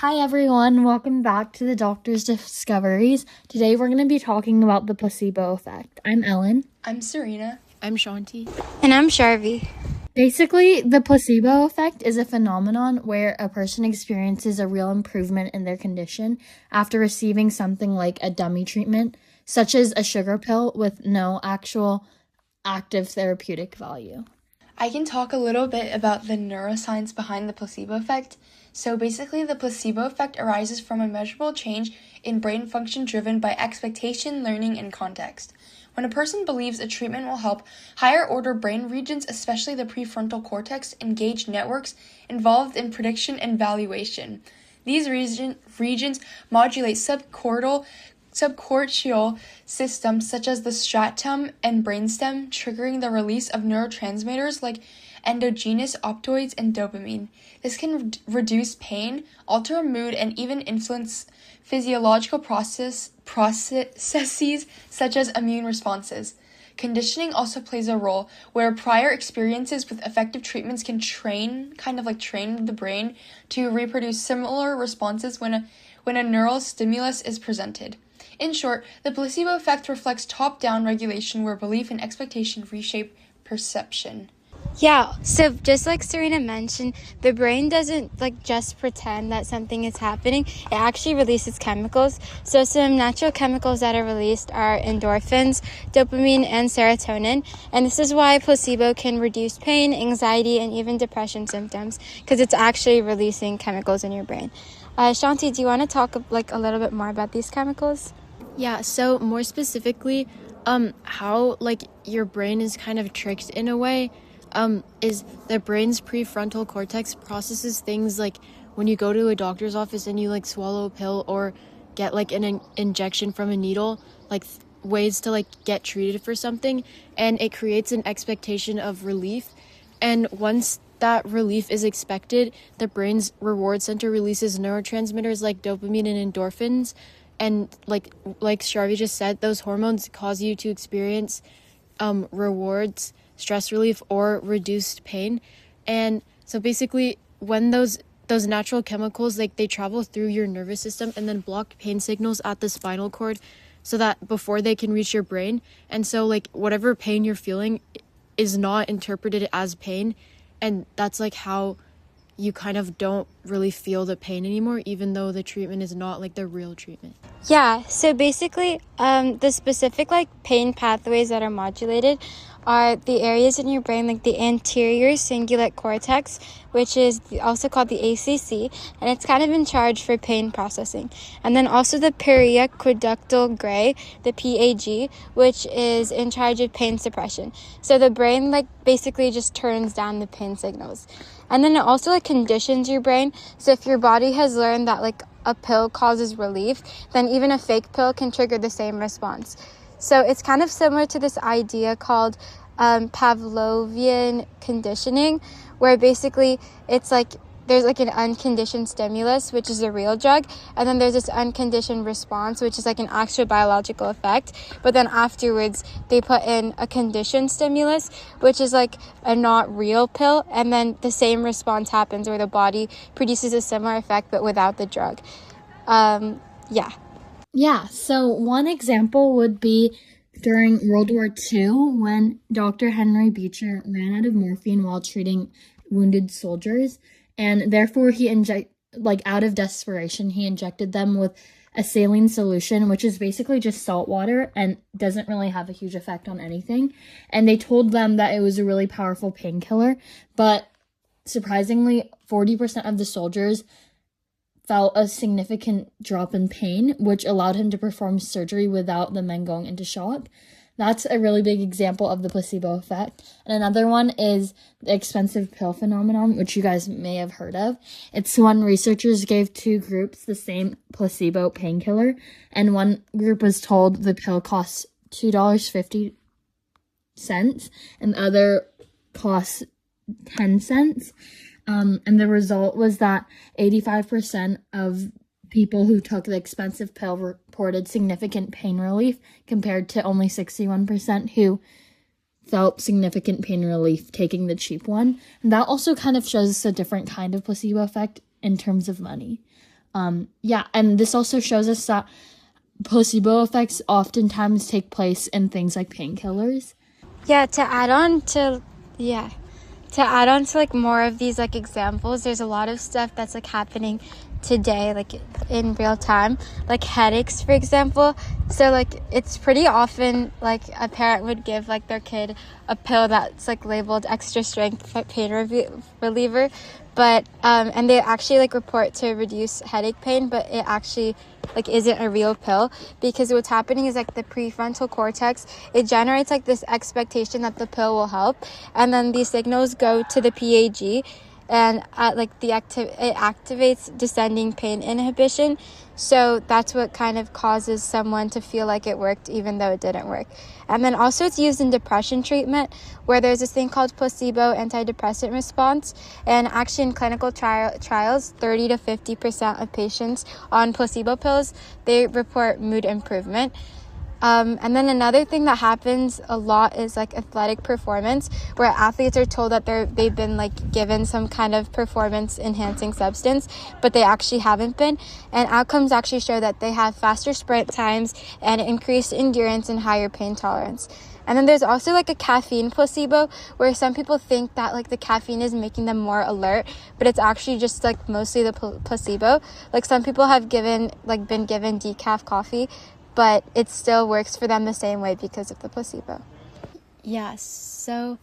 Hi everyone, welcome back to the Doctor's Discoveries. Today we're going to be talking about the placebo effect. I'm Ellen. I'm Serena. I'm Shanti. And I'm Sharvi. Basically, the placebo effect is a phenomenon where a person experiences a real improvement in their condition after receiving something like a dummy treatment, such as a sugar pill with no actual active therapeutic value. I can talk a little bit about the neuroscience behind the placebo effect. So basically, the placebo effect arises from a measurable change in brain function driven by expectation, learning, and context. When a person believes a treatment will help, higher-order brain regions, especially the prefrontal cortex, engage networks involved in prediction and valuation. These regions modulate subcortical systems such as the striatum and brainstem, triggering the release of neurotransmitters like endogenous opioids and dopamine. This can reduce pain, alter mood, and even influence physiological processes such as immune responses. Conditioning also plays a role, where prior experiences with effective treatments can train the brain to reproduce similar responses when a neural stimulus is presented. In short, the placebo effect reflects top-down regulation where belief and expectation reshape perception. Yeah, so just like Serena mentioned, the brain doesn't just pretend that something is happening. It actually releases chemicals. So some natural chemicals that are released are endorphins, dopamine, and serotonin. And this is why placebo can reduce pain, anxiety, and even depression symptoms, because it's actually releasing chemicals in your brain. Shanti, do you want to talk a little bit more about these chemicals? Yeah, so more specifically, how your brain is kind of tricked in a way, is the brain's prefrontal cortex processes things like when you go to a doctor's office and you swallow a pill or get an injection from a needle, ways to get treated for something, and it creates an expectation of relief. And once that relief is expected, the brain's reward center releases neurotransmitters like dopamine and endorphins. And like Sharvi just said, those hormones cause you to experience rewards, stress relief, or reduced pain. And so basically, when those natural chemicals, they travel through your nervous system and then block pain signals at the spinal cord so that before they can reach your brain. And so whatever pain you're feeling is not interpreted as pain. And that's how you kind of don't really feel the pain anymore, even though the treatment is not the real treatment. Yeah, so basically, the specific pain pathways that are modulated are the areas in your brain the anterior cingulate cortex, which is also called the ACC, and it's kind of in charge for pain processing. And then also the periaqueductal gray, the PAG, which is in charge of pain suppression. So the brain basically just turns down the pain signals. And then it also conditions your brain. So if your body has learned that a pill causes relief, then even a fake pill can trigger the same response. So it's kind of similar to this idea called Pavlovian conditioning, where basically it's there's an unconditioned stimulus, which is a real drug, and then there's this unconditioned response, which is an actual biological effect. But then afterwards, they put in a conditioned stimulus, which is a not real pill, and then the same response happens where the body produces a similar effect but without the drug. Yeah, so one example would be during World War II when Dr. Henry Beecher ran out of morphine while treating wounded soldiers, and therefore he out of desperation, he injected them with a saline solution, which is basically just salt water and doesn't really have a huge effect on anything. And they told them that it was a really powerful painkiller, but surprisingly, 40% of the soldiers felt a significant drop in pain, which allowed him to perform surgery without the men going into shock. That's a really big example of the placebo effect. And another one is the expensive pill phenomenon, which you guys may have heard of. It's when researchers gave two groups the same placebo painkiller, and one group was told the pill costs $2.50, and the other costs 10 cents. And the result was that 85% of people who took the expensive pill reported significant pain relief compared to only 61% who felt significant pain relief taking the cheap one. And that also kind of shows a different kind of placebo effect in terms of money. And this also shows us that placebo effects oftentimes take place in things like painkillers. To add on to like more of these like examples, there's a lot of stuff that's like happening today, like in real time, like headaches, for example. So like it's pretty often like a parent would give like their kid a pill that's like labeled extra strength pain reliever, but and they actually like report to reduce headache pain, but it actually like isn't a real pill, because what's happening is like the prefrontal cortex, it generates like this expectation that the pill will help, and then these signals go to the PAG, and it activates descending pain inhibition. So that's what kind of causes someone to feel like it worked even though it didn't work. And then also it's used in depression treatment, where there's this thing called placebo antidepressant response. And actually in clinical trials, 30 to 50% of patients on placebo pills, they report mood improvement. And then another thing that happens a lot is like athletic performance, where athletes are told that they've been like given some kind of performance enhancing substance, but they actually haven't been. And outcomes actually show that they have faster sprint times and increased endurance and higher pain tolerance. And then there's also like a caffeine placebo, where some people think that like the caffeine is making them more alert, but it's actually just like mostly the placebo. Like some people have been given decaf coffee, but it still works for them the same way because of the placebo. So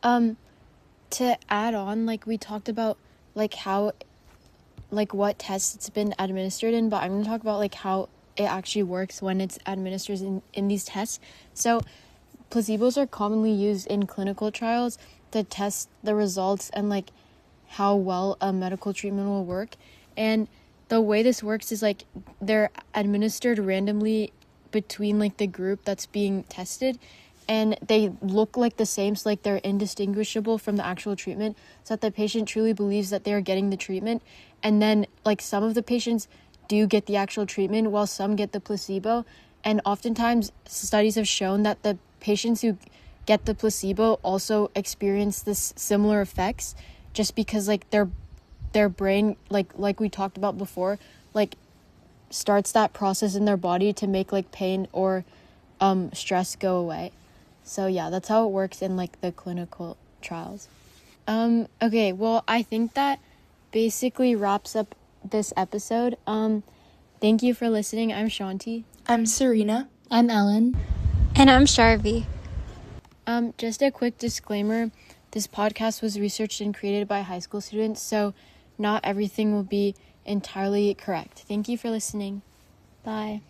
to add on, like we talked about like how, like what tests it's been administered in, but I'm going to talk about like how it actually works when it's administered in these tests. So placebos are commonly used in clinical trials to test the results and like how well a medical treatment will work. And the way this works is like they're administered randomly between like the group that's being tested, and they look like the same, so like they're indistinguishable from the actual treatment, so that the patient truly believes that they are getting the treatment. And then like some of the patients do get the actual treatment while some get the placebo, and oftentimes studies have shown that the patients who get the placebo also experience this similar effects, just because like their brain, like we talked about before, like starts that process in their body to make like pain or stress go away. So yeah, that's how it works in like the clinical trials. Okay, well, I think that basically wraps up this episode. Thank you for listening. I'm Shanti. I'm Serena. I'm Ellen. And I'm Sharvi. Just a quick disclaimer. This podcast was researched and created by high school students, so not everything will be entirely correct. Thank you for listening. Bye.